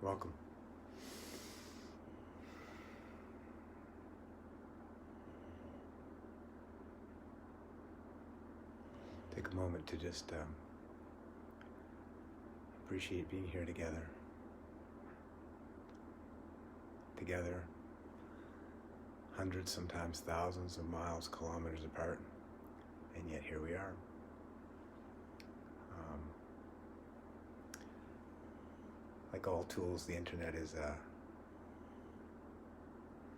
Welcome. Take a moment to just appreciate being here together. Together, hundreds, sometimes thousands of miles, kilometers apart, and yet here we are. Like all tools, the internet is a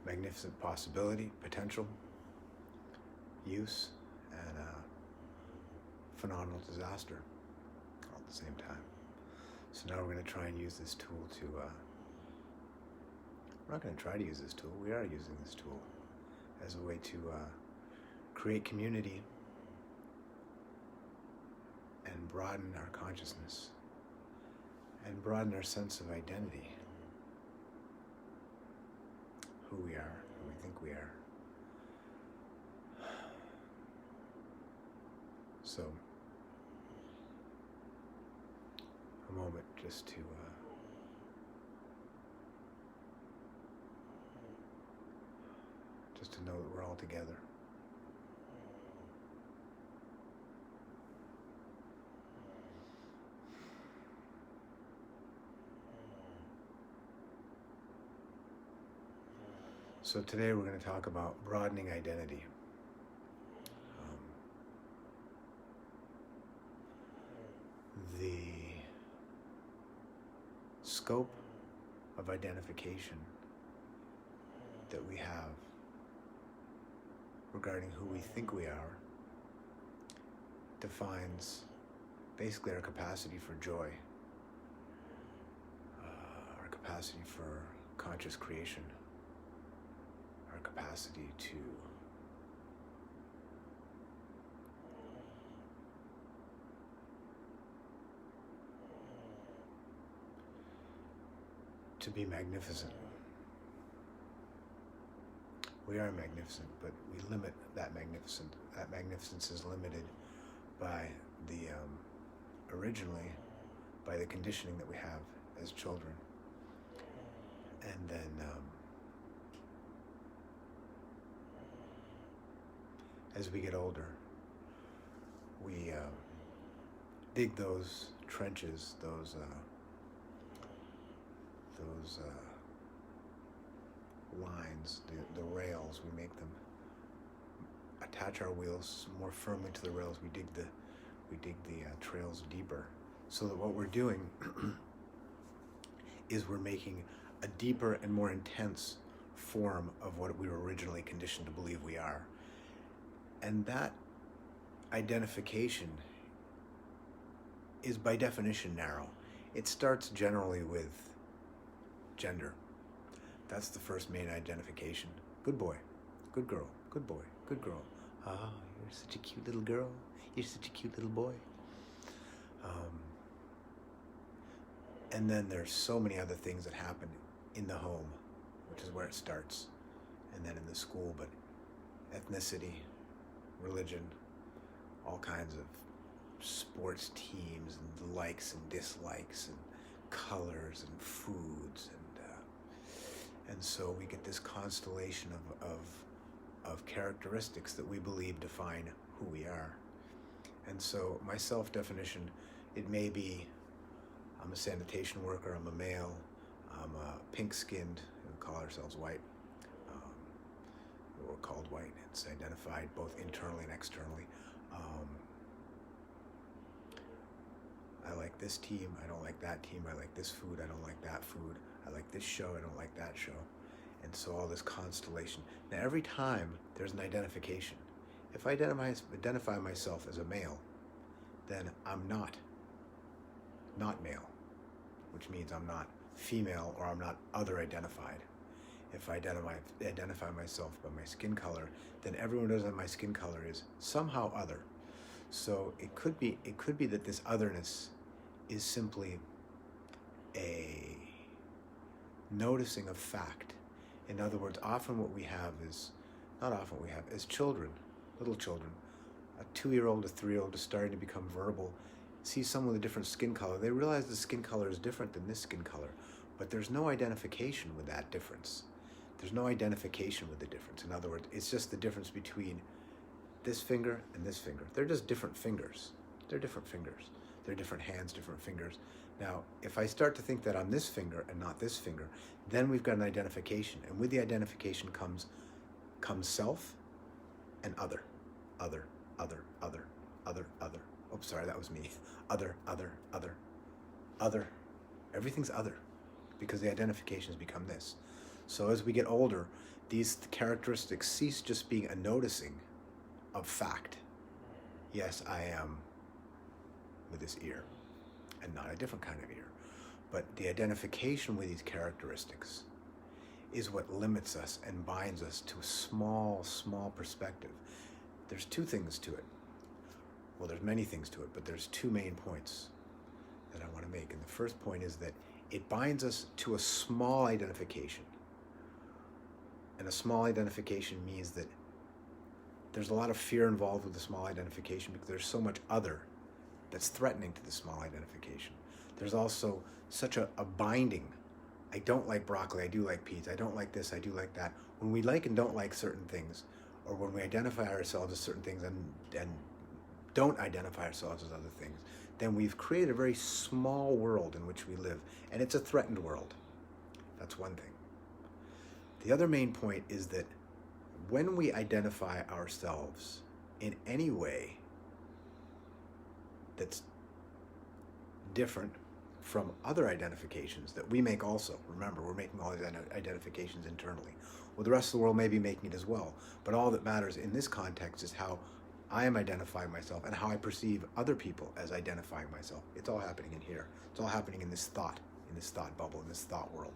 magnificent possibility, potential, use, and a phenomenal disaster all at the same time. So now we're going to try and use this tool to, we're not going to try to use this tool, we are using this tool as a way to create community and broaden our consciousness and broaden our sense of identity, who we are, who we think we are. So, a moment just to know that we're all together. So today we're going to talk about broadening identity. The scope of identification that we have regarding who we think we are defines basically our capacity for joy, our capacity for conscious creation, our capacity to be magnificent. We are magnificent, but we limit that magnificence. That magnificence is limited by originally by the conditioning that we have as children. And then as we get older, we dig those trenches, those lines, the rails. We make them attach our wheels more firmly to the rails. We dig the trails deeper, so that what we're doing is we're making a deeper and more intense form of what we were originally conditioned to believe we are. And that identification is by definition narrow. It starts generally with gender. That's the first main identification. Good boy, good girl, good boy, good girl. Ah, you're such a cute little girl. You're such a cute little boy. And then there's so many other things that happen in the home, which is where it starts, and then in the school, but ethnicity, religion, all kinds of sports teams and likes and dislikes and colors and foods, and so we get this constellation of characteristics that we believe define who we are. And so my self-definition, it may be I'm a sanitation worker, I'm a male, I'm pink-skinned, we call ourselves white. We're called white. It's identified both internally and externally. I like this team, I don't like that team, I like this food, I don't like that food, I like this show, I don't like that show. And so all this constellation. Now every time there's an identification, if I identify myself as a male, then I'm not male, which means I'm not female or I'm not other identified. If I identify myself by my skin color, then everyone knows that my skin color is somehow other. So it could be that this otherness is simply a noticing of fact. In other words, often what we have is, not often what we have, as children, little children, a 2-year-old, a 3-year-old is starting to become verbal, see someone with a different skin color, they realize the skin color is different than this skin color. but there's no identification with that difference. There's no identification with the difference. In other words, it's just the difference between this finger and this finger. They're just different fingers. They're different fingers. They're different hands, different fingers. Now, if I start to think that I'm this finger and not this finger, then we've got an identification. And with the identification comes self and other. Other, other, other, other, other. Oh, sorry, that was me. Other, other, other, other. Everything's other because the identifications become this. So as we get older, these characteristics cease just being a noticing of fact. Yes, I am with this ear, and not a different kind of ear. But the identification with these characteristics is what limits us and binds us to a small, small perspective. There's two things to it. Well, there's many things to it, but there's two main points that I want to make. And the first point is that it binds us to a small identification. And a small identification means that there's a lot of fear involved with the small identification because there's so much other that's threatening to the small identification. There's also such a binding. I don't like broccoli, I do like peas. I don't like this, I do like that. When we like and don't like certain things, or when we identify ourselves as certain things and don't identify ourselves as other things, then we've created a very small world in which we live, and it's a threatened world. That's one thing. The other main point is that when we identify ourselves in any way that's different from other identifications that we make also, remember, we're making all these identifications internally. Well, the rest of the world may be making it as well, but all that matters in this context is how I am identifying myself and how I perceive other people as identifying myself. It's all happening in here. It's all happening in this thought bubble, in this thought world.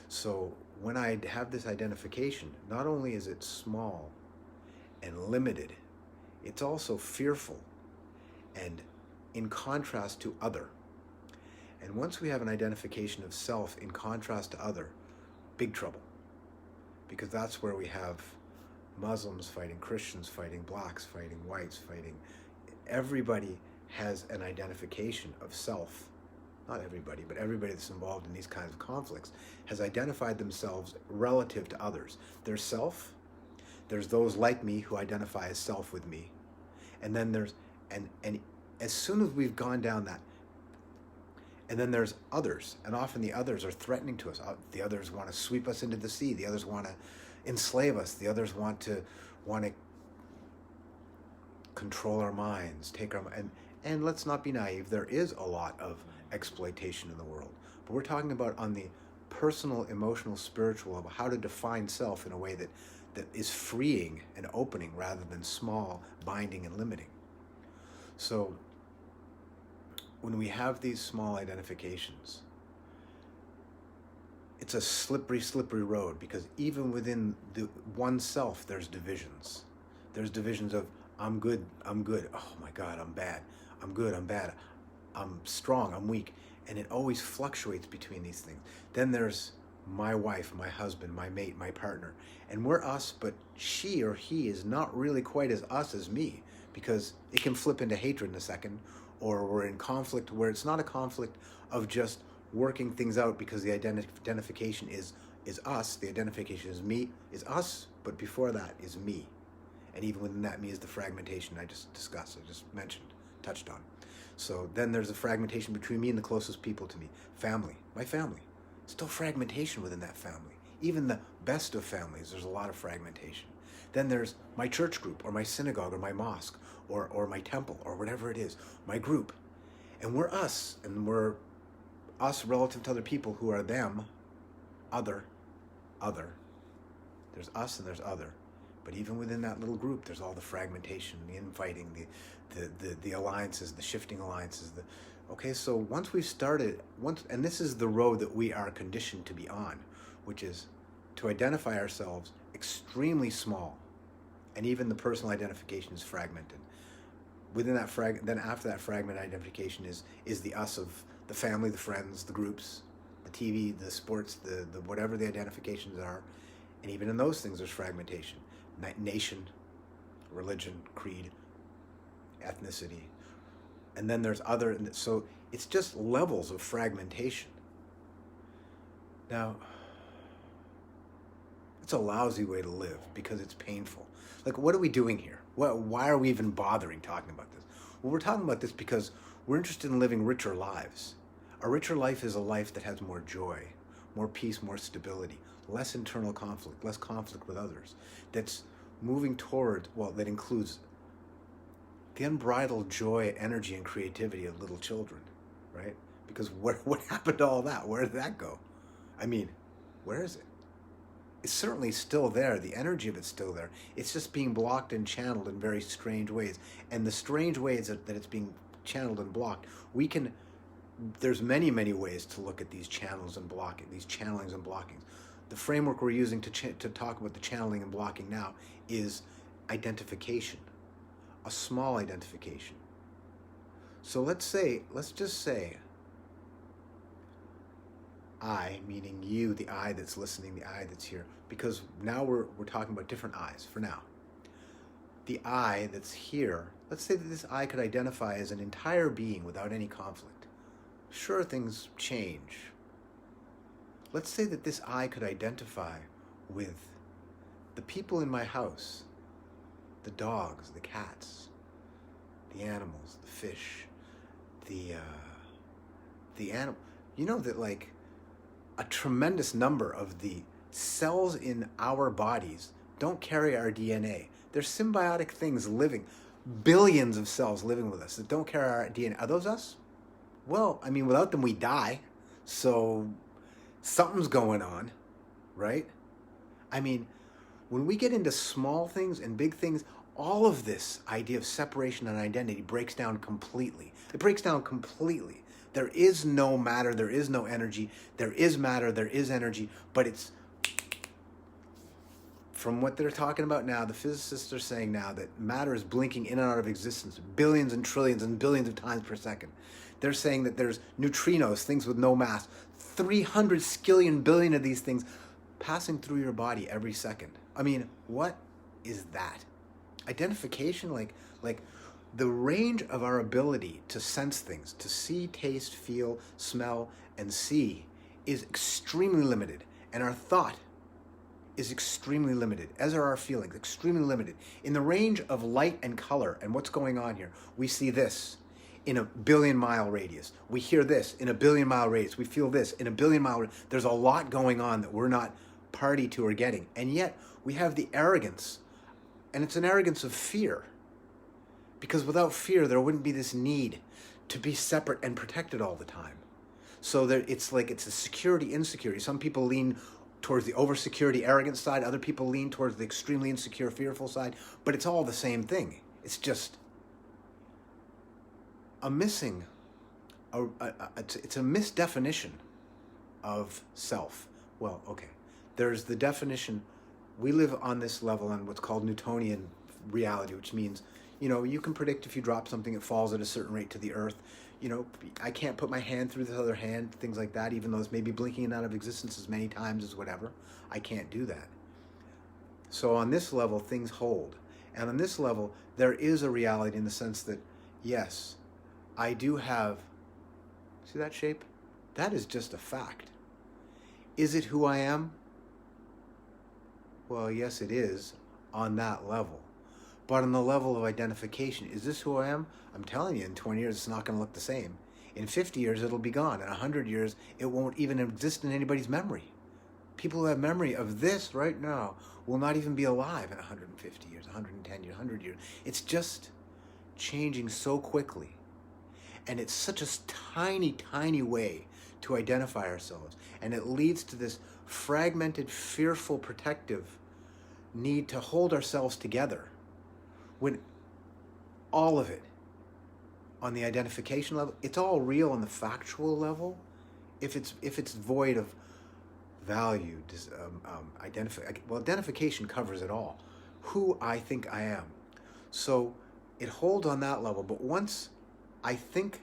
So when I have this identification, not only is it small and limited, it's also fearful and in contrast to other. And once we have an identification of self in contrast to other, big trouble. Because that's where we have Muslims fighting Christians, fighting blacks, fighting whites, fighting. Everybody has an identification of self. Not everybody, but everybody that's involved in these kinds of conflicts has identified themselves relative to others. There's self, there's those like me who identify as self with me, and then there's, and as soon as we've gone down that, and then there's others, and often the others are threatening to us. The others want to sweep us into the sea. The others want to enslave us. The others want to control our minds, take our, and let's not be naive. There is a lot of exploitation in the world, but we're talking about on the personal, emotional, spiritual, of how to define self in a way that is freeing and opening rather than small, binding and limiting. So when we have these small identifications, it's a slippery road, because even within the oneself, there's divisions. There's divisions of I'm good, oh my God, I'm bad, I'm good, I'm bad, I'm strong, I'm weak, and it always fluctuates between these things. Then there's my wife, my husband, my mate, my partner, and we're us, but she or he is not really quite as us as me, because it can flip into hatred in a second, or we're in conflict where it's not a conflict of just working things out because the identification is us, the identification is me, is us, but before that is me. And even within that me is the fragmentation I just discussed, I just mentioned, touched on. So then there's a fragmentation between me and the closest people to me. Family, my family. Still fragmentation within that family. Even the best of families, there's a lot of fragmentation. Then there's my church group, or my synagogue, or my mosque, or my temple, or whatever it is, my group. And we're us, and we're us relative to other people who are them, other. There's us and there's other. But even within that little group, there's all the fragmentation, the infighting, the alliances, the shifting alliances. Okay, so once we've started, and this is the road that we are conditioned to be on, which is to identify ourselves extremely small, and even the personal identification is fragmented. Within that then after that fragment identification is the us of the family, the friends, the groups, the TV, the sports, the whatever the identifications are, and even in those things there's fragmentation. Nation, religion, creed, ethnicity, and then there's other. So it's just levels of fragmentation. Now, it's a lousy way to live because it's painful. Like, what are we doing here? Why are we even bothering talking about this? Well, we're talking about this because we're interested in living richer lives. A richer life is a life that has more joy, more peace, more stability, less internal conflict, less conflict with others. That's moving toward, well, that includes the unbridled joy, energy, and creativity of little children, right? Because what happened to all that? Where did that go? I mean, where is it? It's certainly still there. The energy of it's still there. It's just being blocked and channeled in very strange ways. And the strange ways that it's being channeled and blocked, there's many, many ways to look at these channels and blocking, these channelings and blockings. The framework we're using to talk about the channeling and blocking now is identification, a small identification. So let's just say, I, meaning you, the I that's listening, the I that's here, because now we're talking about different I's for now. The I that's here, let's say that this I could identify as an entire being without any conflict. Sure, things change. Let's say that this I could identify with the people in my house, the dogs, the cats, the animals, the fish, the animal. You know that, like, a tremendous number of the cells in our bodies don't carry our DNA. They're symbiotic things living, billions of cells living with us that don't carry our DNA. Are those us? Well, I mean, without them we die, so something's going on, right? I mean, when we get into small things and big things, all of this idea of separation and identity breaks down completely. It breaks down completely. There is no matter, there is no energy. There is matter, there is energy, but it's, from what they're talking about now, the physicists are saying now that matter is blinking in and out of existence billions and trillions and billions of times per second. They're saying that there's neutrinos, things with no mass, 300 skillion billion of these things passing through your body every second. I mean, what is that? Identification, like the range of our ability to sense things, to see, taste, feel, smell, and see is extremely limited. And our thought is extremely limited, as are our feelings, extremely limited. In the range of light and color and what's going on here, we see this in a 1 billion mile radius. We hear this in a 1 billion mile radius. We feel this in a 1 billion mile radius. There's a lot going on that we're not party to or getting. And yet we have the arrogance, and it's an arrogance of fear. Because without fear, there wouldn't be this need to be separate and protected all the time. So it's a security insecurity. Some people lean towards the over-security, arrogant side. Other people lean towards the extremely insecure, fearful side. But it's all the same thing. It's just it's a misdefinition of self. Well, okay. There's the definition. We live on this level on what's called Newtonian reality, which means, you can predict if you drop something, it falls at a certain rate to the earth. I can't put my hand through this other hand, things like that, even though it's maybe blinking in and out of existence as many times as whatever. I can't do that. So on this level, things hold. And on this level, there is a reality in the sense that, yes, I do have, see that shape? That is just a fact. Is it who I am? Well, yes, it is on that level. But on the level of identification, is this who I am? I'm telling you, in 20 years, it's not going to look the same. In 50 years, it'll be gone. In 100 years, it won't even exist in anybody's memory. People who have memory of this right now will not even be alive in 150 years, 110 years, 100 years. It's just changing so quickly. And it's such a tiny, tiny way to identify ourselves. And it leads to this fragmented, fearful, protective need to hold ourselves together. When all of it, on the identification level, it's all real on the factual level. If it's void of value, identification covers it all. Who I think I am. So it holds on that level. But once I think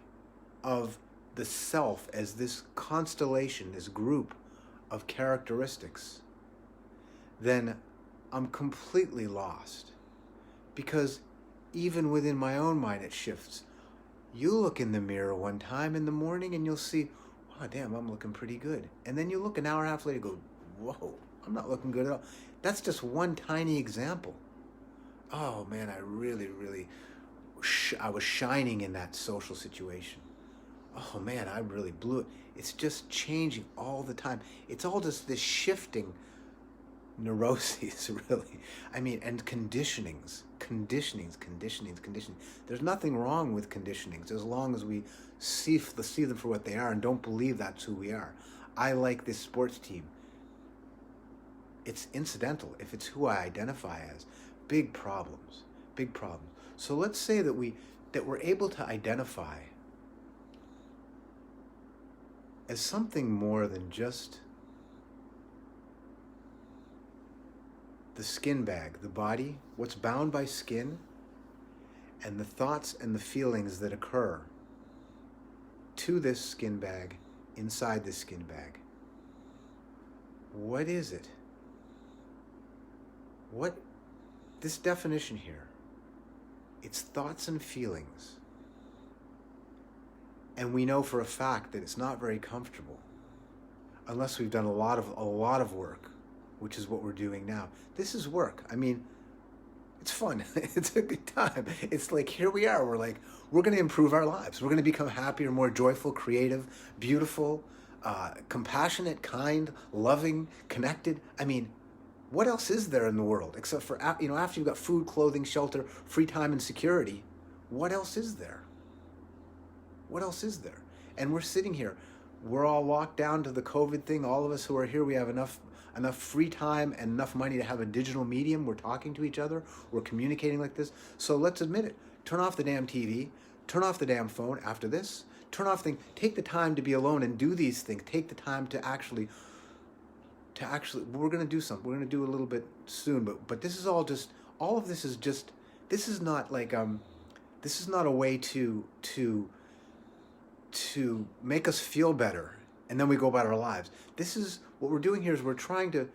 of the self as this constellation, this group of characteristics, then I'm completely lost. Because even within my own mind, it shifts. You look in the mirror one time in the morning and you'll see, wow, oh, damn, I'm looking pretty good. And then you look an hour and a half later, go, whoa, I'm not looking good at all. That's just one tiny example. Oh man, I really, I was shining in that social situation. Oh man, I really blew it. It's just changing all the time. It's all just this shifting neuroses, really. I mean, and conditionings. There's nothing wrong with conditionings as long as we see them for what they are and don't believe that's who we are. I like this sports team. It's incidental. If it's who I identify as, big problems. So let's say that we're able to identify as something more than just the skin bag, the body, what's bound by skin, and the thoughts and the feelings that occur to this skin bag, inside this skin bag. What is it? This definition here, it's thoughts and feelings. And we know for a fact that it's not very comfortable unless we've done a lot of work, which is what we're doing now. This is work. I mean, it's fun. It's a good time. It's like, here we are. We're going to improve our lives. We're going to become happier, more joyful, creative, beautiful, compassionate, kind, loving, connected. I mean, what else is there in the world except for, after you've got food, clothing, shelter, free time, and security? What else is there? What else is there? And we're sitting here. We're all locked down to the COVID thing. All of us who are here, we have enough free time and enough money to have a digital medium. We're talking to each other. We're communicating like this. So let's admit it. Turn off the damn TV. Turn off the damn phone after this. Turn off things. Take the time to be alone and do these things. Take the time to actually, we're going to do something. We're going to do a little bit soon. But this is all just, all of this is just, this is not like, this is not a way to make us feel better and then we go about our lives. This is what we're doing here is we're trying to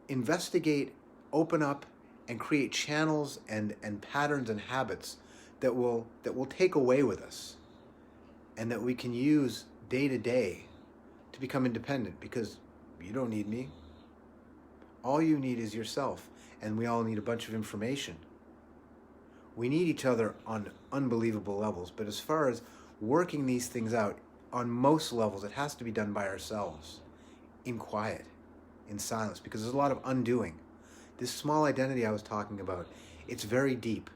investigate, open up, and create channels and patterns and habits that will take away with us and that we can use day to day to become independent, because you don't need me. All you need is yourself, and we all need a bunch of information. We need each other on unbelievable levels, but as far as working these things out, on most levels, it has to be done by ourselves, in quiet, in silence, because there's a lot of undoing. This small identity I was talking about, it's very deep.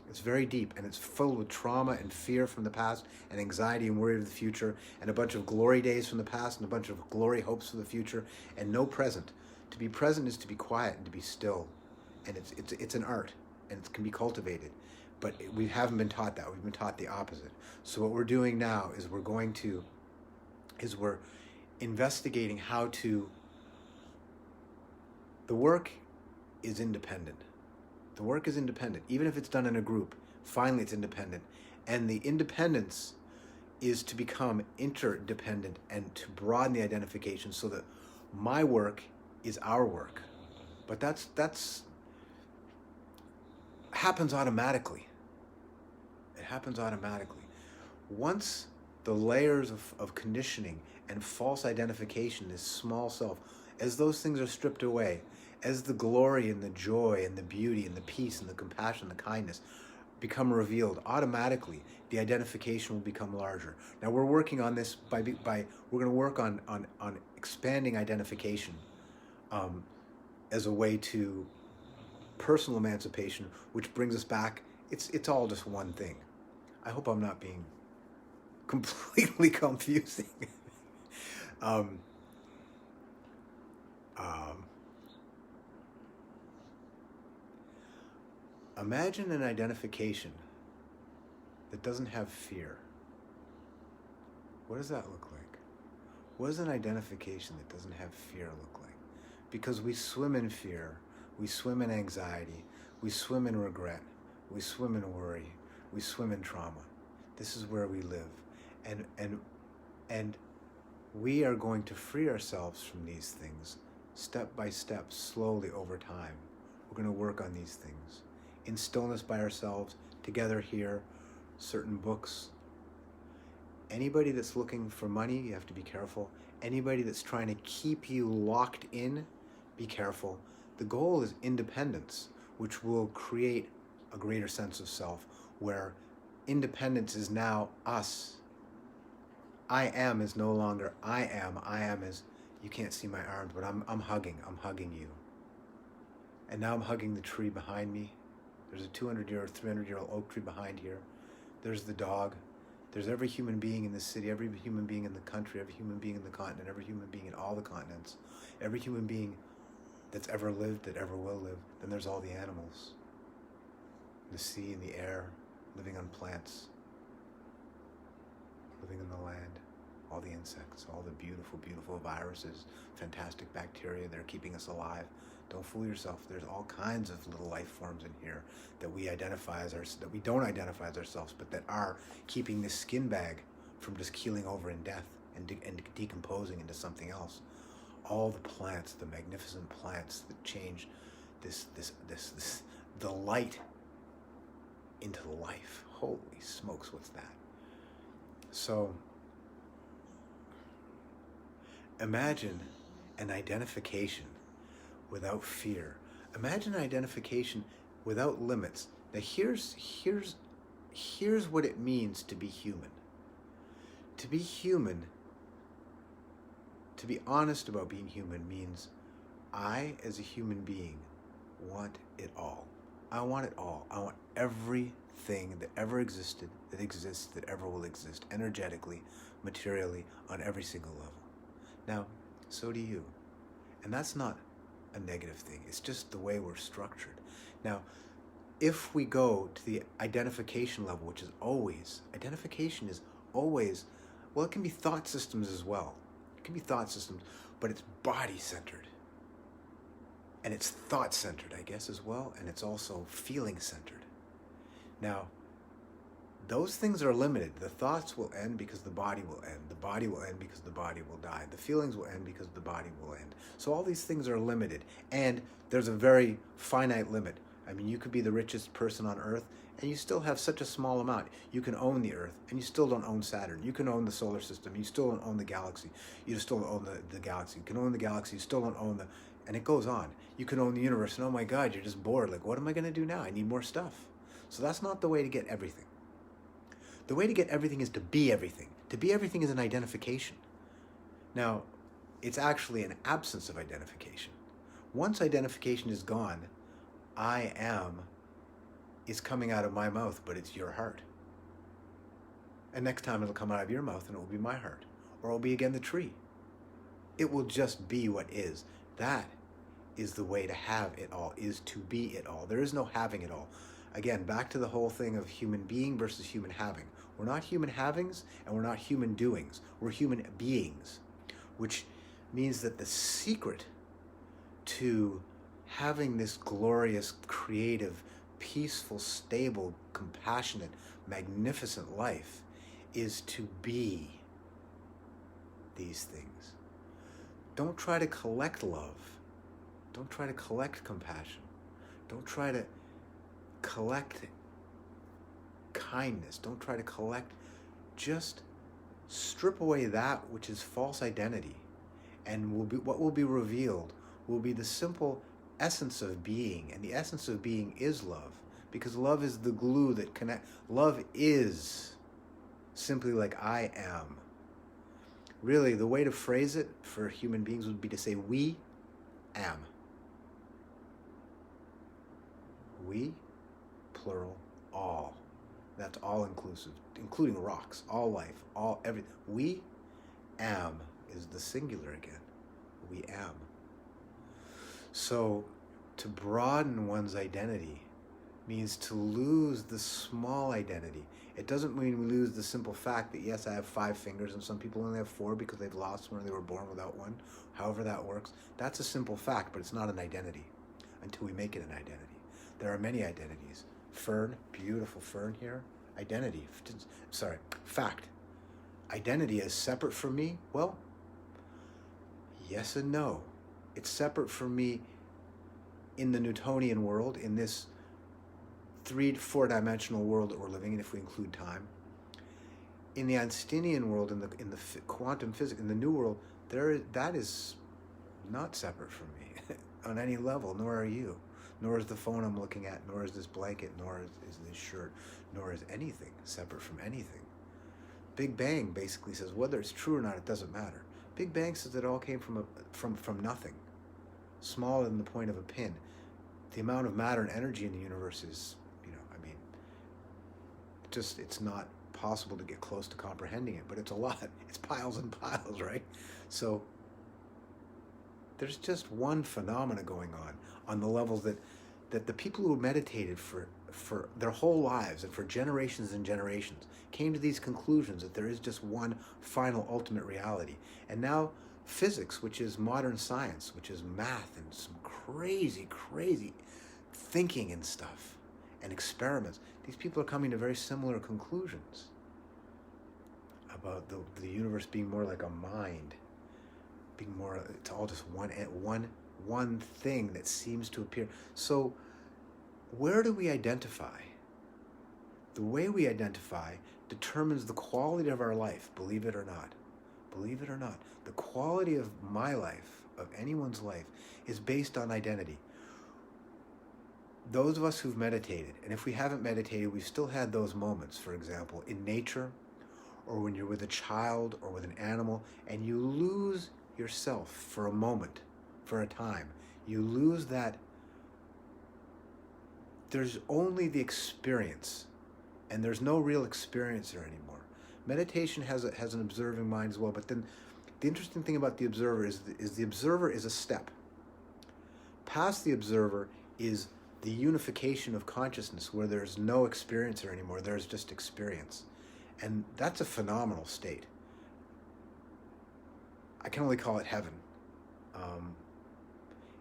It's very deep, and it's filled with trauma and fear from the past, and anxiety and worry of the future, and a bunch of glory days from the past, and a bunch of glory hopes for the future, and no present. To be present is to be quiet and to be still, and it's an art, and it can be cultivated. But we haven't been taught that. We've been taught the opposite. So what we're doing now is we're investigating how to, the work is independent. The work is independent. Even if it's done in a group, finally it's independent. And the independence is to become interdependent and to broaden the identification so that my work is our work. But that's happens automatically. It happens automatically. Once the layers of conditioning and false identification, this small self, as those things are stripped away, as the glory and the joy and the beauty and the peace and the compassion, the kindness become revealed, automatically the identification will become larger. Now we're working on this we're going to work on expanding identification as a way to personal emancipation, which brings us back. It's all just one thing. I hope I'm not being completely confusing. Imagine an identification that doesn't have fear. What does that look like? What does an identification that doesn't have fear look like? Because we swim in fear, we swim in anxiety, we swim in regret, we swim in worry, we swim in trauma. This is where we live. And we are going to free ourselves from these things step by step, slowly over time. We're going to work on these things in stillness by ourselves, together here, certain books, Anybody that's looking for money, you have to be careful. Anybody that's trying to keep you locked in, be careful. The goal is independence, which will create a greater sense of self, where independence is now us. I am is no longer I am. I am is, you can't see my arms, but I'm hugging you. And now I'm hugging the tree behind me. There's a 200-year-old, 300-year-old oak tree behind here. There's the dog. There's every human being in the city, every human being in the country, every human being in the continent, every human being in all the continents, every human being that's ever lived, that ever will live. Then there's all the animals, the sea and the air, living on plants, living in the land, all the insects, all the beautiful, beautiful viruses, fantastic bacteria that are keeping us alive. Don't fool yourself. There's all kinds of little life forms in here that we identify as that we don't identify as ourselves, but that are keeping this skin bag from just keeling over in death and decomposing into something else. All the plants, the magnificent plants that change the light into life. Holy smokes, what's that? So imagine an identification without fear. Imagine an identification without limits. Now here's what it means to be human. To be human, to be honest about being human, means I, as a human being, want it all. I want it all. I want everything that ever existed, that exists, that ever will exist, energetically, materially, on every single level. Now, so do you. And that's not a negative thing. It's just the way we're structured. Now, if we go to the identification level, which is always, identification is always, well, it can be thought systems as well. It can be thought systems, but it's body-centered. And it's thought-centered, I guess, as well, and it's also feeling-centered. Now, those things are limited. The thoughts will end because the body will end. The body will end because the body will die. The feelings will end because the body will end. So all these things are limited, and there's a very finite limit. I mean, you could be the richest person on Earth, and you still have such a small amount. You can own the Earth, and you still don't own Saturn. You can own the solar system. You still don't own the galaxy. You still don't own the galaxy. You can own the galaxy. You still don't own the... And it goes on. You can own the universe, and oh my God, you're just bored. Like, what am I going to do now? I need more stuff. So that's not the way to get everything. The way to get everything is to be everything. To be everything is an identification. Now, it's actually an absence of identification. Once identification is gone, I am is coming out of my mouth, but it's your heart. And next time it'll come out of your mouth and it will be my heart. Or it will be again the tree. It will just be what is. That is the way to have it all, is to be it all. There is no having it all. Again, back to the whole thing of human being versus human having. We're not human havings and we're not human doings. We're human beings, which means that the secret to having this glorious, creative, peaceful, stable, compassionate, magnificent life is to be these things. Don't try to collect love. Don't try to collect compassion. Don't try to collect kindness. Don't try to collect. Just strip away that which is false identity, and what will be revealed will be the simple essence of being, and the essence of being is love, because love is the glue that connects. Love is simply like I am. Really, the way to phrase it for human beings would be to say we am. We, plural, all. That's all inclusive, including rocks, all life, all everything. We am is the singular again. We am. So to broaden one's identity means to lose the small identity. It doesn't mean we lose the simple fact that, yes, I have 5 fingers and some people only have 4 because they've lost one or they were born without one. However that works. That's a simple fact, but it's not an identity until we make it an identity. There are many identities. Fern, beautiful fern here. Identity, fact. Identity is separate from me? Well, yes and no. It's separate from me in the Newtonian world, in this 3 to 4 dimensional world that we're living in, if we include time. in the Einsteinian world, in the quantum physics, in the new world, that is not separate from me on any level, nor are you. Nor is the phone I'm looking at, nor is this blanket, nor is this shirt, nor is anything separate from anything. Big Bang basically says whether it's true or not, it doesn't matter. Big Bang says it all came from nothing, smaller than the point of a pin. The amount of matter and energy in the universe is, it's not possible to get close to comprehending it, but it's a lot. It's piles and piles, right? So there's just one phenomena going on the levels that the people who meditated for their whole lives and for generations and generations came to these conclusions that there is just one final ultimate reality. And now physics, which is modern science, which is math and some crazy thinking and stuff and experiments, these people are coming to very similar conclusions about the universe being more like a mind, being more, it's all just one thing that seems to appear. So where do we identify? The way we identify determines the quality of our life, believe it or not. Believe it or not. The quality of my life, of anyone's life, is based on identity. Those of us who've meditated, and if we haven't meditated, we've still had those moments, for example, in nature, or when you're with a child or with an animal, and you lose yourself for a moment, for a time. You lose that. There's only the experience, and there's no real experiencer anymore. Meditation has an observing mind as well, but then the interesting thing about the observer is the observer is a step. Past the observer is the unification of consciousness, where there's no experiencer anymore, there's just experience. And that's a phenomenal state. I can only call it heaven.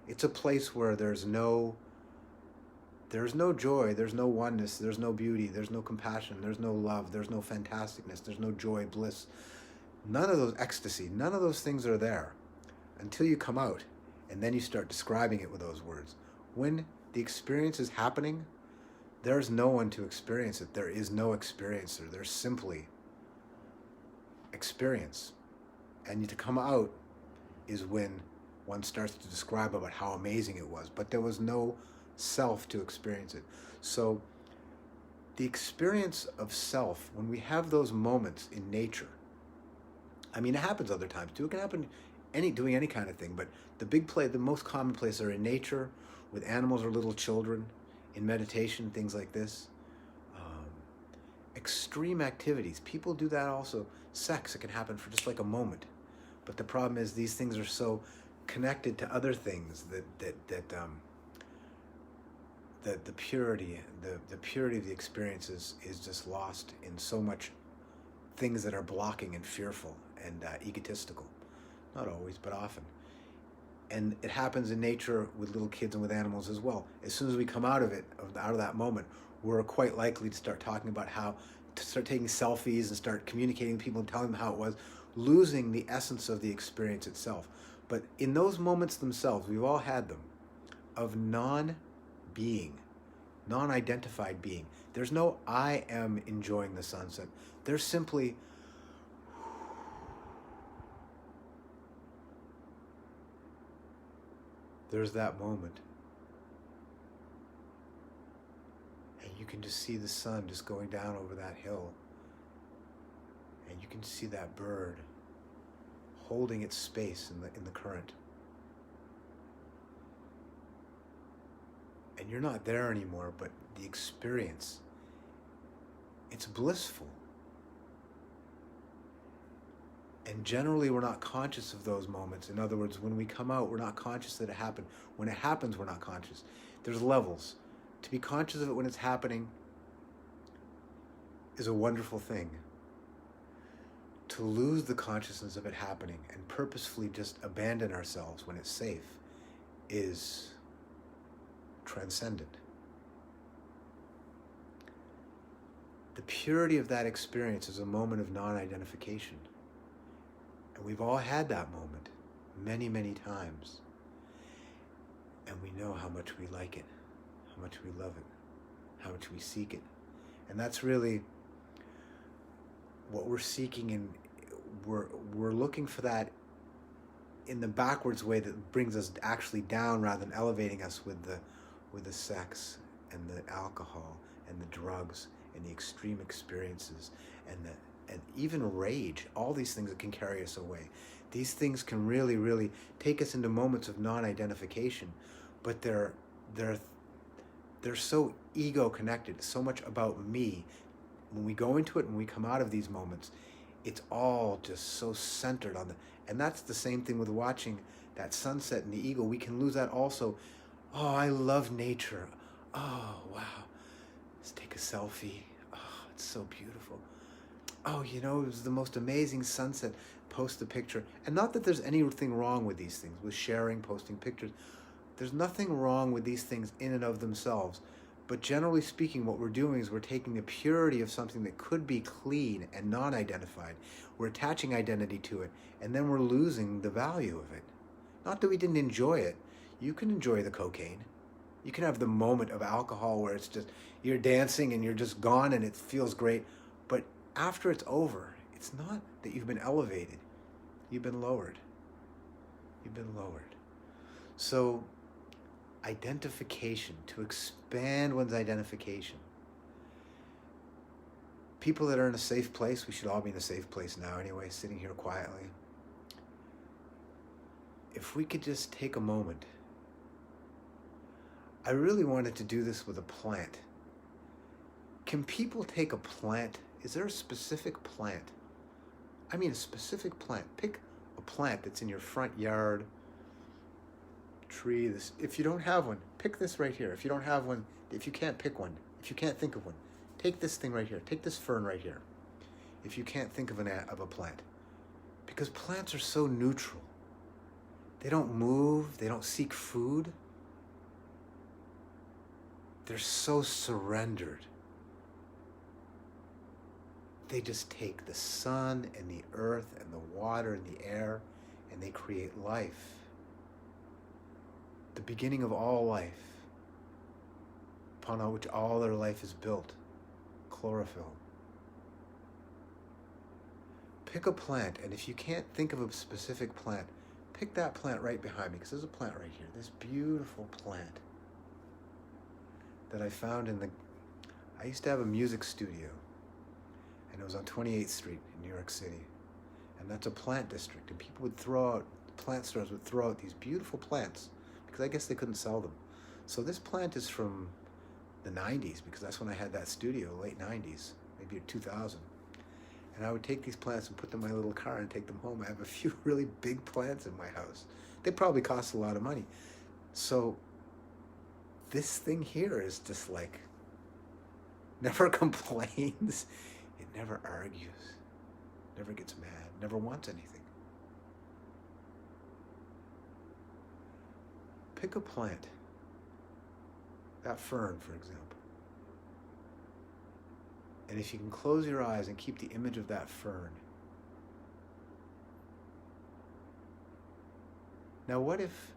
It's a place where there's no joy, there's no oneness, there's no beauty, there's no compassion, there's no love, there's no fantasticness, there's no joy, bliss. None of those ecstasy, none of those things are there until you come out, and then you start describing it with those words. When the experience is happening, there's no one to experience it. There is no experiencer. There's simply experience. And to come out is when one starts to describe about how amazing it was, but there was no self to experience it. So the experience of self, when we have those moments in nature, it happens other times too. It can happen doing any kind of thing, but the most common places are in nature, with animals or little children, in meditation, things like this. Extreme activities, people do that also. Sex, it can happen for just like a moment. But the problem is these things are so connected to other things that the purity of the experience is just lost in so much things that are blocking and fearful and egotistical. Not always, but often. And it happens in nature with little kids and with animals as well. As soon as we come out of that moment, we're quite likely to start talking about to start taking selfies and start communicating with people and telling them how it was, losing the essence of the experience itself. But in those moments themselves, we've all had them, of non-being, non-identified being. There's no I am enjoying the sunset. There's simply there's that moment. And you can just see the sun just going down over that hill. And you can see that bird holding its space in the current. And you're not there anymore, but the experience, it's blissful. And generally, we're not conscious of those moments. In other words, when we come out, we're not conscious that it happened. When it happens, we're not conscious. There's levels. To be conscious of it when it's happening is a wonderful thing. To lose the consciousness of it happening and purposefully just abandon ourselves when it's safe is transcendent. The purity of that experience is a moment of non-identification. And we've all had that moment many, many times. And we know how much we like it, how much we love it, how much we seek it. And that's really what we're seeking, and we're looking for that in the backwards way that brings us actually down rather than elevating us with the sex and the alcohol and the drugs and the extreme experiences and even rage. All these things that can carry us away. These things can really, really take us into moments of non-identification, but they're so ego connected. It's so much about me. When we go into it, when we come out of these moments, it's all just so centered on and that's the same thing with watching that sunset in the ego. We can lose that also. Oh, I love nature. Oh, wow. Let's take a selfie. Oh, it's so beautiful. Oh, it was the most amazing sunset. Post the picture. And not that there's anything wrong with these things, with sharing, posting pictures. There's nothing wrong with these things in and of themselves. But generally speaking, what we're doing is we're taking the purity of something that could be clean and non-identified. We're attaching identity to it, and then we're losing the value of it. Not that we didn't enjoy it. You can enjoy the cocaine. You can have the moment of alcohol where it's just, you're dancing and you're just gone and it feels great. But after it's over, it's not that you've been elevated. You've been lowered. You've been lowered. So, identification, to expand one's identification. People that are in a safe place, we should all be in a safe place now anyway, sitting here quietly. If we could just take a moment. I really wanted to do this with a plant. Can people take a plant? Is there a specific plant? I mean a specific plant. Pick a plant that's in your front yard, tree. If you don't have one, pick this right here. If you don't have one, if you can't pick one, if you can't think of one, take this thing right here. Take this fern right here. If you can't think of a plant. Because plants are so neutral. They don't move. They don't seek food. They're so surrendered. They just take the sun and the earth and the water and the air, and they create life. The beginning of all life, upon which all their life is built. Chlorophyll. Pick a plant, and if you can't think of a specific plant, pick that plant right behind me, because there's a plant right here. This beautiful plant that I found I used to have a music studio, and it was on 28th Street in New York City. And that's a plant district, and people would plant stores would throw out these beautiful plants, because I guess they couldn't sell them. So this plant is from the 90s, because that's when I had that studio, late 90s, maybe 2000. And I would take these plants and put them in my little car and take them home. I have a few really big plants in my house. They probably cost a lot of money. So this thing here is just like, never complains. It never argues, never gets mad, never wants anything. Pick a plant. That fern, for example. And if you can close your eyes and keep the image of that fern. Now what if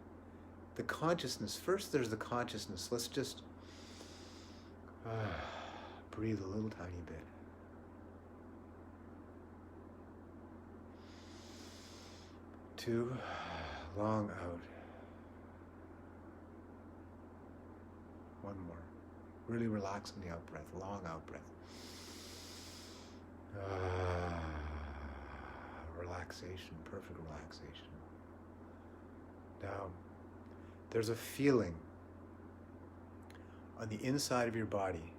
the consciousness, first there's the consciousness. Let's just breathe a little tiny bit. Two, long out. One more. Really relax in the out breath, long out breath. Relaxation, perfect relaxation. Now, there's a feeling on the inside of your body,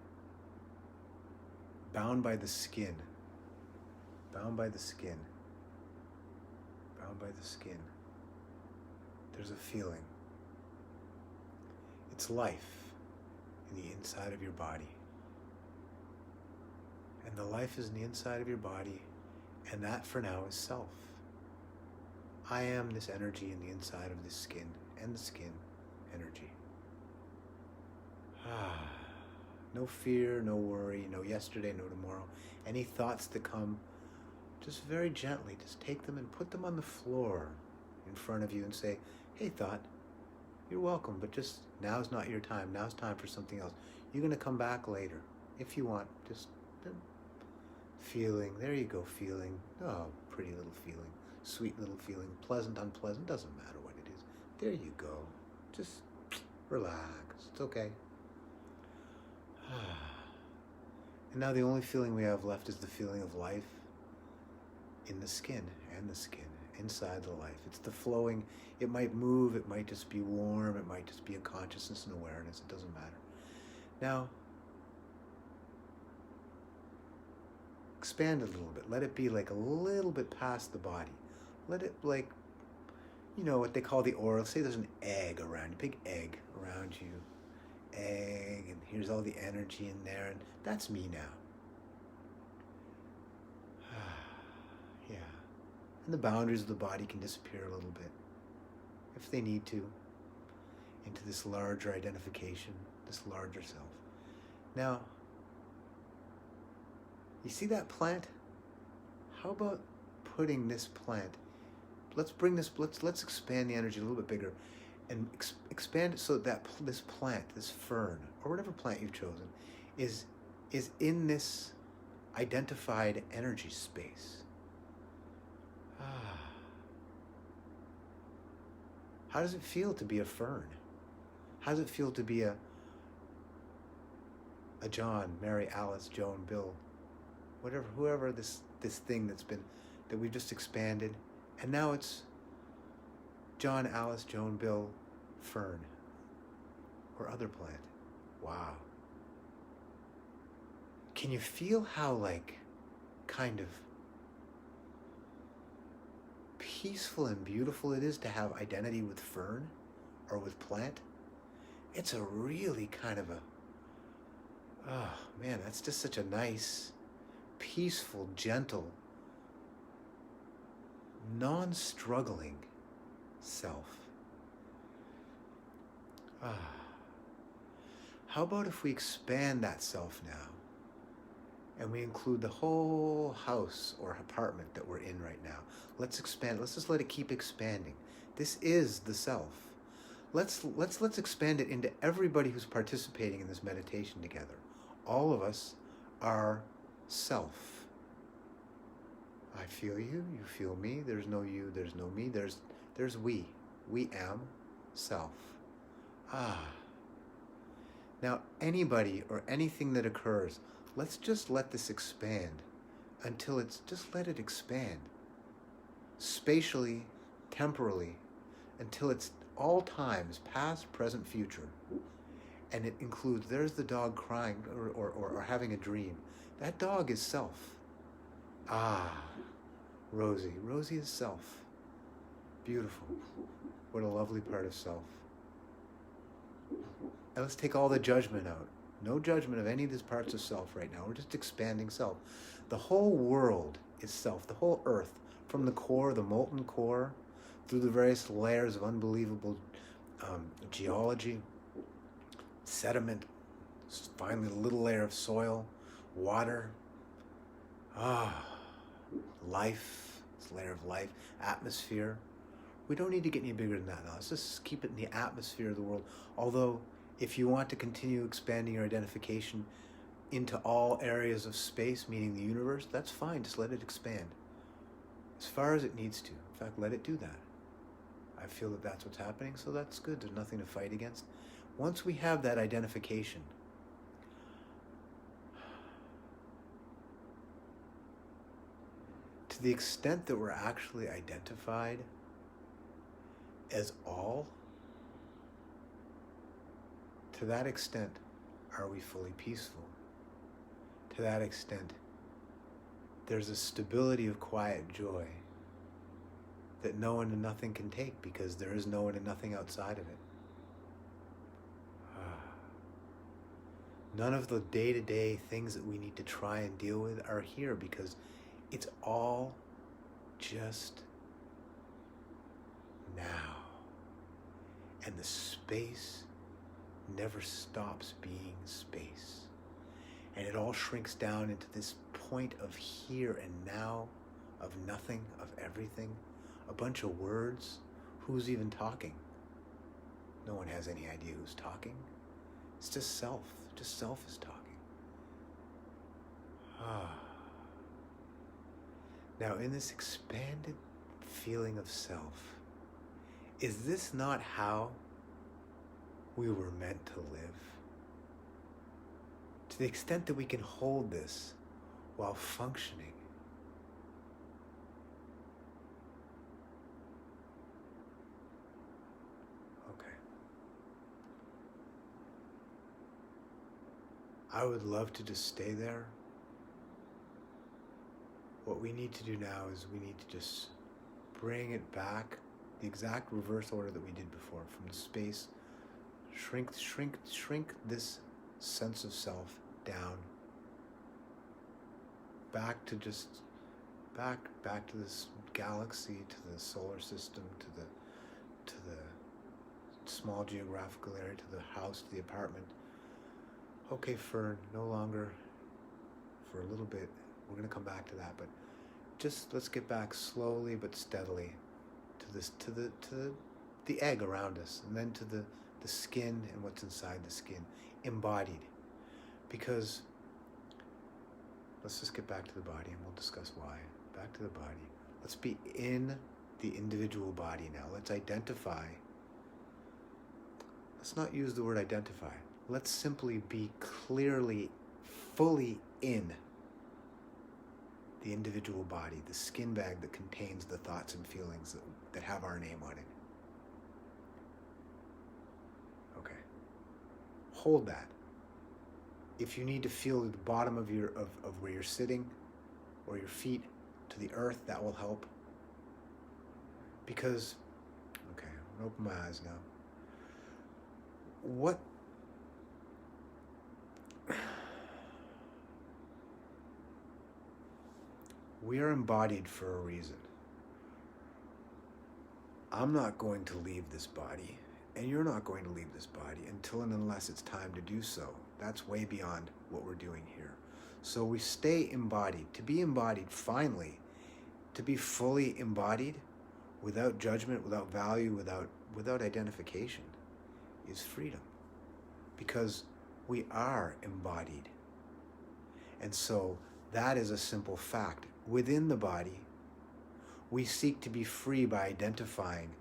bound by the skin, bound by the skin, bound by the skin. There's a feeling. It's life in the inside of your body. And the life is in the inside of your body, and that for now is self. I am this energy in the inside of this skin, and the skin energy. No fear, no worry, no yesterday, no tomorrow. Any thoughts that come, just very gently, just take them and put them on the floor in front of you and say, hey thought, you're welcome, but just now's not your time. Now's time for something else. You're going to come back later. If you want, just Feeling, there you go, feeling. Oh, pretty little feeling. Sweet little feeling. Pleasant, unpleasant, doesn't matter what it is. There you go. Just relax. It's okay. And now the only feeling we have left is the feeling of life in the skin, inside the life. It's the flowing. It might move, it might just be warm, it might just be a consciousness and awareness. It doesn't matter. Now, expand it a little bit. Let it be like a little bit past the body. Let it, like, you know, what they call the aura. Say there's an egg around you, big egg around you. Egg, and here's all the energy in there, and that's me now. Yeah. And the boundaries of the body can disappear a little bit, if they need to, into this larger identification, this larger self. Now, you see that plant? How about putting this plant, let's expand the energy a little bit bigger and expand it so that this plant, this fern, or whatever plant you've chosen, is in this identified energy space. How does it feel to be a fern? How does it feel to be a John, Mary, Alice, Joan, Bill, whoever this thing that we've just expanded, and now it's John, Alice, Joan, Bill, fern, or other plant. Wow. Can you feel how, like, kind of peaceful and beautiful it is to have identity with fern or with plant? It's a really kind of oh man, that's just such a nice, peaceful, gentle, non-struggling self. How about if we expand that self now and we include the whole house or apartment that we're in right now? Let's expand. Let's just let it keep expanding. This is the self. Let's expand it into everybody who's participating in this meditation together. All of us are self. I feel you, you feel me. There's no you, there's no me. There's we. We am self. Now, anybody or anything that occurs, let's just let this expand until just let it expand. Spatially, temporally, until it's all times, past, present, future. And it includes, there's the dog crying or having a dream. That dog is self. Rosie. Rosie is self. Beautiful. What a lovely part of self. And let's take all the judgment out. No judgment of any of these parts of self right now. We're just expanding self. The whole world is self. The whole earth, from the core, the molten core, through the various layers of unbelievable geology, sediment, finally a little layer of soil, water, life, this layer of life, atmosphere. We don't need to get any bigger than that now. Let's just keep it in the atmosphere of the world. Although, if you want to continue expanding your identification into all areas of space, meaning the universe, that's fine. Just let it expand as far as it needs to. In fact, let it do that. I feel that that's what's happening, so that's good. There's nothing to fight against. Once we have that identification, to the extent that we're actually identified as all, to that extent are we fully peaceful. To that extent, there's a stability of quiet joy that no one and nothing can take, because there is no one and nothing outside of it. None of the day-to-day things that we need to try and deal with are here, because it's all just now. And the space never stops being space. And it all shrinks down into this point of here and now, of nothing, of everything. A bunch of words. Who's even talking? No one has any idea who's talking. It's just self. Just self is talking. Now, in this expanded feeling of self, is this not how we were meant to live? To the extent that we can hold this while functioning, okay. I would love to just stay there. What we need to do now is we need to just bring it back, the exact reverse order that we did before, from the space, shrink this sense of self down, back to just, back to this galaxy, to the solar system, to the small geographical area, to the house, to the apartment. Okay, for no longer, for a little bit, we're going to come back to that, but just let's get back slowly but steadily to this, to the egg around us, and then to the skin and what's inside the skin, embodied. Because let's just get back to the body and we'll discuss why. Back to the body. Let's be in the individual body now. Let's identify. Let's not use the word identify. Let's simply be clearly, fully in the individual body, the skin bag that contains the thoughts and feelings that have our name on it. Okay. Hold that. If you need to feel the bottom of where you're sitting, or your feet to the earth, that will help. Because, okay, I'm gonna open my eyes now. What we are embodied for a reason. I'm not going to leave this body, and you're not going to leave this body until and unless it's time to do so. That's way beyond what we're doing here. So we stay embodied. To be embodied, finally, to be fully embodied, without judgment, without value, without identification, is freedom. Because we are embodied. And so that is a simple fact. Within the body, we seek to be free by identifying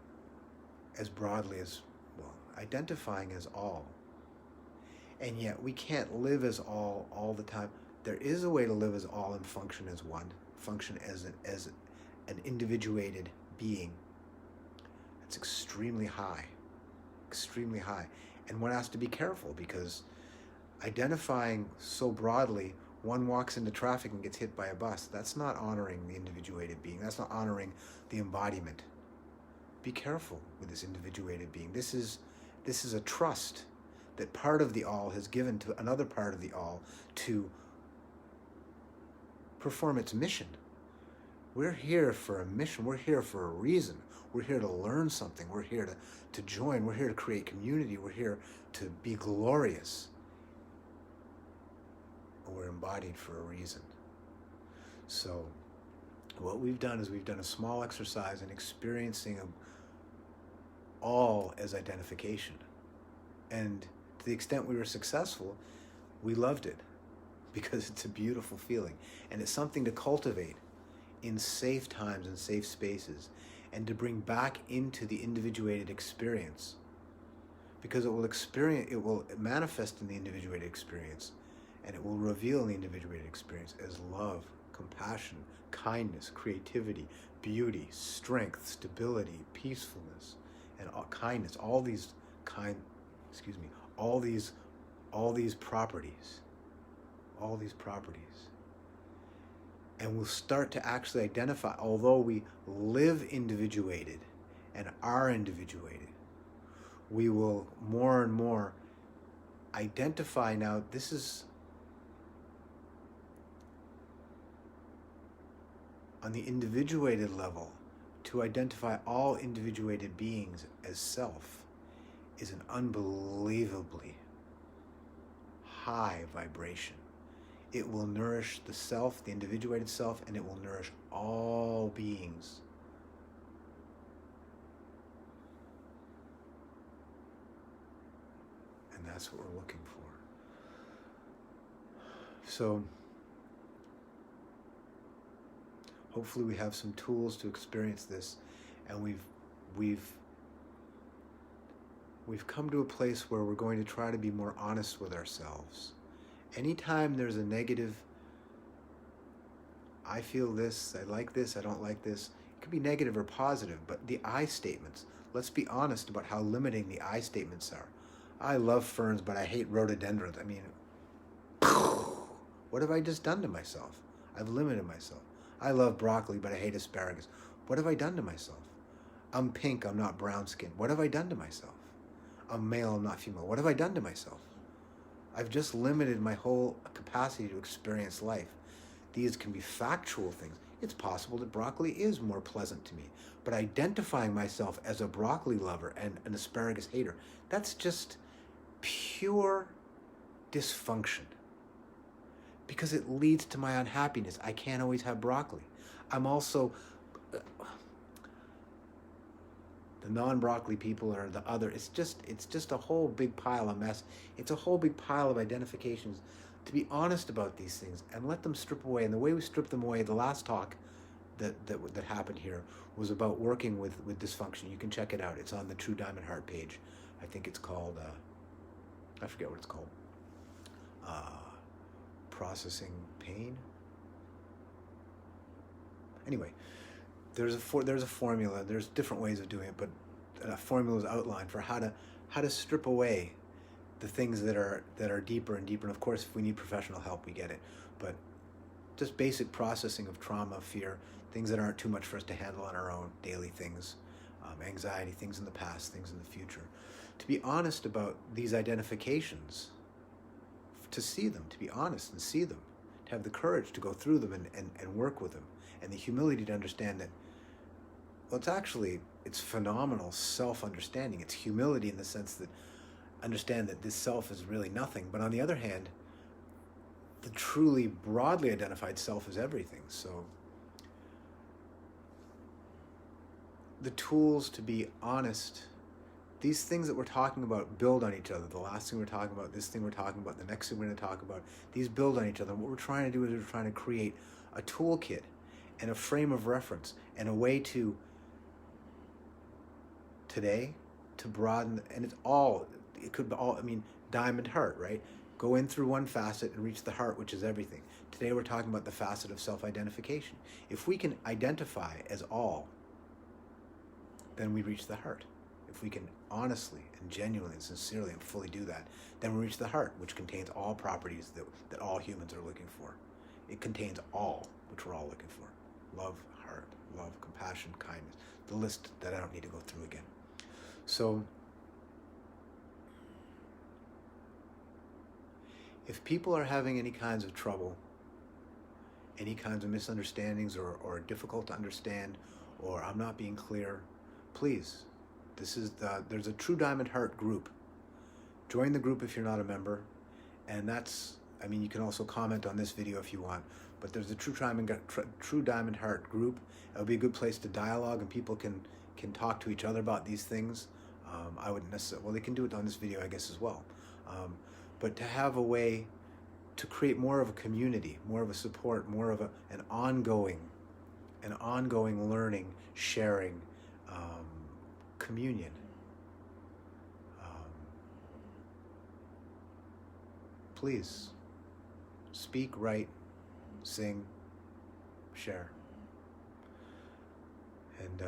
as broadly as, well, identifying as all. And yet we can't live as all the time. There is a way to live as all and function as one, function as an individuated being. It's extremely high, extremely high. And one has to be careful, because identifying so broadly, one walks into traffic and gets hit by a bus. That's not honoring the individuated being. That's not honoring the embodiment. Be careful with this individuated being. This is a trust that part of the all has given to another part of the all to perform its mission. We're here for a mission. We're here for a reason. We're here to learn something. We're here to join. We're here to create community. We're here to be glorious. We're embodied for a reason. So what we've done is we've done a small exercise in experiencing all as identification. And to the extent we were successful, we loved it, because it's a beautiful feeling. And it's something to cultivate in safe times and safe spaces, and to bring back into the individuated experience, because it will manifest in the individuated experience, and it will reveal in the individuated experience as love, compassion, kindness, creativity, beauty, strength, stability, peacefulness, and kindness. All these properties. And we'll start to actually identify, although we live individuated and are individuated, we will more and more identify now, this is on the individuated level, to identify all individuated beings as self is an unbelievably high vibration. It will nourish the self, the individuated self, and it will nourish all beings. And that's what we're looking for. So Hopefully we have some tools to experience this, and we've come to a place where we're going to try to be more honest with ourselves. Anytime there's a negative, I feel this, I like this, I don't like this, it could be negative or positive, but the I statements, let's be honest about how limiting the I statements are. I love ferns, but I hate rhododendrons. I mean, what have I just done to myself? I've limited myself. I love broccoli, but I hate asparagus. What have I done to myself? I'm pink, I'm not brown skinned. What have I done to myself? I'm male, I'm not female. What have I done to myself? I've just limited my whole capacity to experience life. These can be factual things. It's possible that broccoli is more pleasant to me, but identifying myself as a broccoli lover and an asparagus hater, that's just pure dysfunction, because it leads to my unhappiness. I can't always have broccoli. I'm also, the non-broccoli people are the other. It's just a whole big pile of mess. It's a whole big pile of identifications. To be honest about these things and let them strip away. And the way we strip them away, the last talk that happened here was about working with dysfunction. You can check it out. It's on the True Diamond Heart page. I think it's called, I forget what it's called. Processing pain. Anyway, there's a formula. There's different ways of doing it, but a formula is outlined for how to strip away the things that are deeper and deeper. And of course, if we need professional help, we get it. But just basic processing of trauma, fear, things that aren't too much for us to handle on our own, daily things, anxiety, things in the past, things in the future. To be honest about these identifications, to see them, to be honest and see them, to have the courage to go through them and work with them, and the humility to understand that, well, it's phenomenal self-understanding. It's humility in the sense that understand that this self is really nothing. But on the other hand, the truly broadly identified self is everything. So the tools to be honest, these things that we're talking about build on each other. The last thing we're talking about, this thing we're talking about, the next thing we're going to talk about, these build on each other. And what we're trying to do is we're trying to create a toolkit and a frame of reference and a way to today to broaden. And it could be all, diamond heart, right? Go in through one facet and reach the heart, which is everything. Today we're talking about the facet of self-identification. If we can identify as all, then we reach the heart. If we can honestly and genuinely and sincerely and fully do that, then we reach the heart, which contains all properties that all humans are looking for. It contains all, which we're all looking for. Love, heart, love, compassion, kindness. The list that I don't need to go through again. So, if people are having any kinds of trouble, any kinds of misunderstandings or difficult to understand, or I'm not being clear, please, there's a True Diamond Heart group. Join the group if you're not a member. And you can also comment on this video if you want. But there's a True Diamond Heart group. It'll be a good place to dialogue, and people can talk to each other about these things. I wouldn't necessarily, well, they can do it on this video, I guess, as well. But to have a way to create more of a community, more of a support, more of an ongoing learning, sharing, communion. Please speak, write, sing, share. And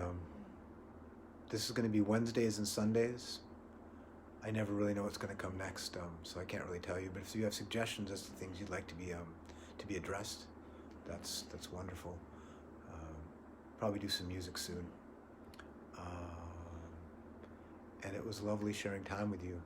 this is going to be Wednesdays and Sundays. I never really know what's going to come next, so I can't really tell you. But if you have suggestions as to things you'd like to be addressed, that's wonderful. Probably do some music soon. And it was lovely sharing time with you.